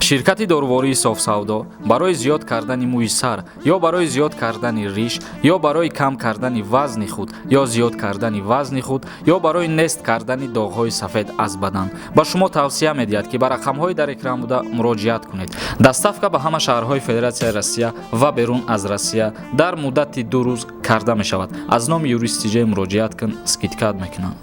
ширкати дорвории софсавдо барои зиёд кардани мӯи сар ё барои зиёд кардани риш ё барои кам кардани вазни худ ё зиёд кардани вазни худ ё барои нест кардани доғҳои сафед аз бадан ба шумо тавсия медиҳад ки ба рақамҳои дар экран буда муроҷиат кунед. Доставка ба ҳама шаҳрҳои Федератсияи Россия ва берун аз Россия дар муддати 2 рӯз карда мешавад. Аз номи юристи ҷей муроҷиат кун, скидкат мекунанд.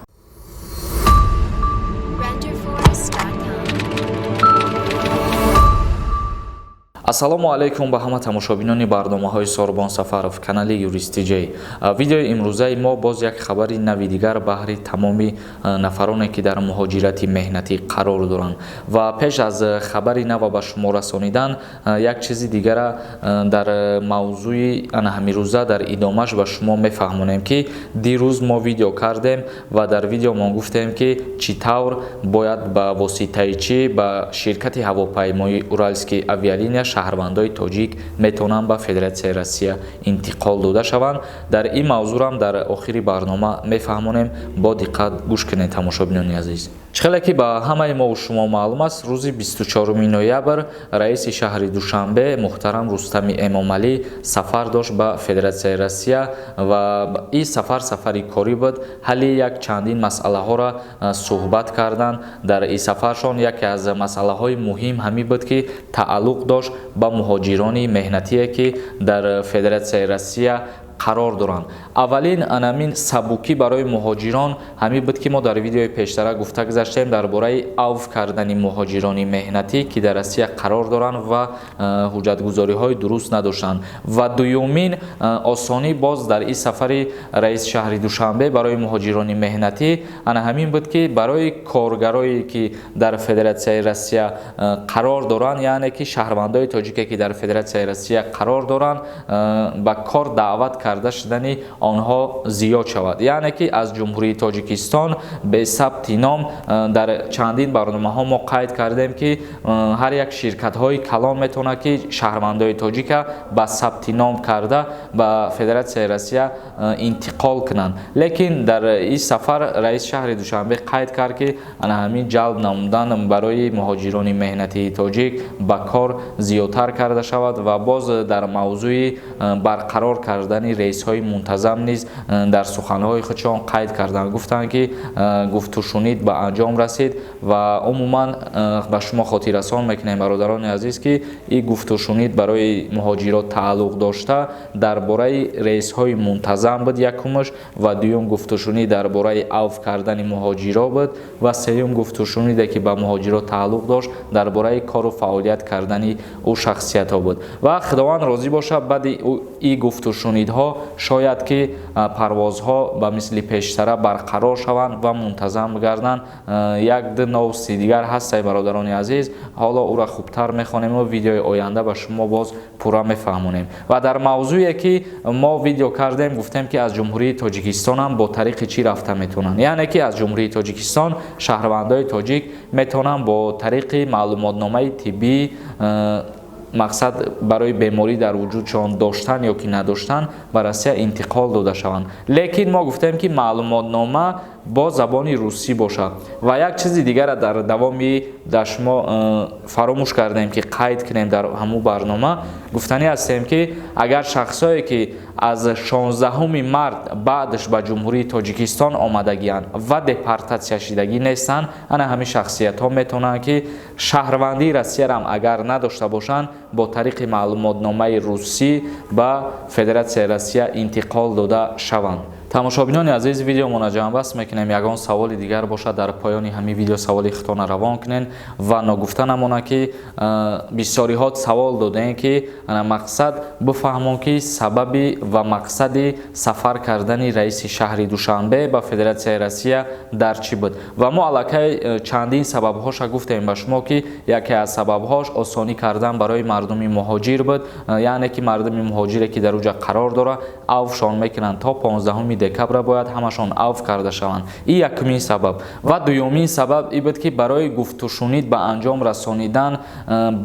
ассалому алайкум ба ҳама тамошобинони барномаҳои Сорбон Сафаров, канали Юристи Ҷей. Видеои имрӯзаи мо боз як хабари нави дигар баҳри тамоми нафароне ки дар муҳоҷирати меҳнатӣ қарор доранд. Ва пеш аз хабари нав ба шумо расонидан як чизи дигара дар мавзӯи ҳамирӯза дар идомаш ба шумо мефаҳмонем ки дирӯз мо видео кардем ва дар видео мо гуфтем ки чӣ тавр бояд ба воситаи чӣ ба ширкати ҳавопаймоии Уральские авиалиния шаҳрвандои тоҷик метавонанд ба Федератсияи Россия интиқол дода шаванд. Дар ин мавзӯрам дар охири барнома мефаҳмонем. Бо диққат гӯш кунед тамошобинони азиз. Чихеле ки ба ҳамаи мо шумо маълум аст, рӯзи 24 ноябр раиси шаҳри Душанбе муҳтарам Рустами Эмомалӣ сафар дошт ба Федератсияи Россия ва ин сафари корӣ буд. ҳалли як чандин масъалаҳоро суҳбат карданд. Дар ин сафаршон яке аз масъалаҳои муҳим ҳамин буд ки тааллуқ дошт ба муҳоҷирони меҳнатие ки дар Федератсияи Россия қарор доранд. Аввалин анамин сабукӣ барои муҳоҷирон ҳамин буд ки мо дар видеои пештара гуфта гузаштем дар бораи авф кардани муҳоҷирони меҳнатӣ ки дар Россия қарор доранд ва ҳуҷҷатгузориҳои дуруст надоштанд. Ва дуюмин осонӣ боз дар ин сафари раиси шаҳри Душанбе барои муҳоҷирони меҳнатӣ ана ҳамин буд ки барои коргарое ки дар Федератсияи Россия қарор доранд, яъне ки шаҳрвандои тоҷике ки дар Федератсияи Россия қарор доранд ба кор даъват карда шудани онҳо зиёд шавад. Яъне ки аз ҷумҳурии Тоҷикистон бе сабти ном дар чандин барномаҳо мо қайд кардем ки ҳар як ширкатҳои калон метавонад ки шаҳрвандои тоҷика ба сабти ном карда ба Федератсияи Россия интиқол кунанд. Лекин дар ин сафар раиси шаҳри Душанбе қайд кард ки ҳамин ҷалб намудан барои муҳоҷирони меҳнатии тоҷик ба кор зиёдтар карда шавад ва боз дар мавзӯи барқарор кардани рейсҳои мунтазам низ дар суханҳои худшон қайд карданд. Гуфтанд ки гуфтушунид ба анҷом расид ва умуман ба шумо хотиррасон мекунем бародарони азиз ки ин гуфтушунид барои муҳоҷирот тааллуқ дошта дар бораи рейсҳои мунтазам буд якумаш ва дуюм гуфтушунид дар бораи авф кардани муҳоҷиро буд ва сеюм гуфтушуниде ки ба муҳоҷирот тааллуқ дошт дар бораи кору фаъолият кардани ӯ шахсиятҳо буд. Ва худованд розӣ бошад баъди ин гуфтушунидҳо шояд ки парвозҳо ба мисли пештара барқарор шаванд ва мунтазам гарданд. Як ду новости дигар ҳаст бародарони азиз, ҳоло ӯро хубтар мехонем, видеои оянда ба шумо боз пурра мефаҳмонем. Ва дар мавзӯе ки мо видео кардем гуфтем ки аз ҷумҳурии Тоҷикистон ҳам бо тариқи чӣ рафта метавонанд. Яъне ки аз ҷумҳурии Тоҷикистон шаҳрвандои тоҷик метавонанд бо тариқи маълумотномаи тиббӣ мақсад барои беморӣ дар вуҷудшон доштан ё ки надоштан ба Россия интиқол дода шаванд. Лекин мо гуфтем ки маълумотнома бо забони русӣ бошад. Ва як чизи дигара дар давоми дар шумо фаромӯш кардем ки қайд кунем дар ҳамун барнома. Гуфтанӣ ҳастем ки агар шахсое ки аз 16 март баъдаш ба ҷумҳурии Тоҷикистон омадагиянд ва депортатсия шудагӣ нестанд, ана ҳамин шахсиятҳо метавонанд ки шаҳрвандии Россияам агар надошта бошанд бо тариқи маълумотномаи русӣ ба Федератсияи Россия интиқол дода шаванд. тамошобинони азиз, видеомона ҷамъбаст мекунем. Ягон саволи дигар бошад дар поёни ҳамин видео саволи худтона равон кунед ва ногуфта намона ки бисёриҳо савол додем ки мақсад бифаҳмон ки сабаби ва мақсади сафар кардани раиси шаҳри Душанбе ба Федератсияи Россия дар чӣ буд. Ва мо аллакай чандин сабабҳоша гуфтем ба шумо ки яке аз сабабҳош осонӣ кардан барои мардуми муҳоҷир буд. Яъне ки мардуми муҳоҷире ки дар уҷа қарор дорад авфшон мекунанд то 15 декабр бояд ҳамашон авф карда шаванд. ин якумин сабаб. ва дуюмин сабаб ин буд ки барои гуфтушунид ба анҷом расонидан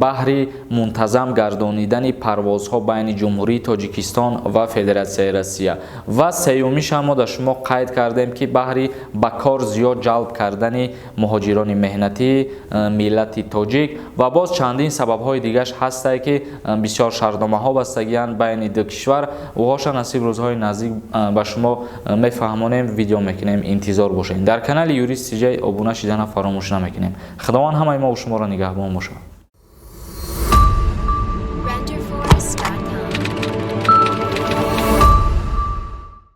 баҳри мунтазам гардонидани парвозҳо байни ҷумҳурии Тоҷикистон ва Федератсияи Россия. ва сеюмиш ҳам мо дар шумо қайд кардем ки баҳри ба кор зиёд ҷалб кардани муҳоҷирони меҳнатии миллати тоҷик ва боз чандин сабабҳои дигараш ҳастае ки бисёр шартномаҳо бастагианд байни ду кишвар. уҳоша насиб рӯзҳои наздик ба шумо мефаҳмонем, видео мекунем, интизор бошед. дар канали Юрист Тиҷей обуна шидана фаромӯш намекунем. худованд ҳамаи мо ва шуморо нигаҳбон бошад.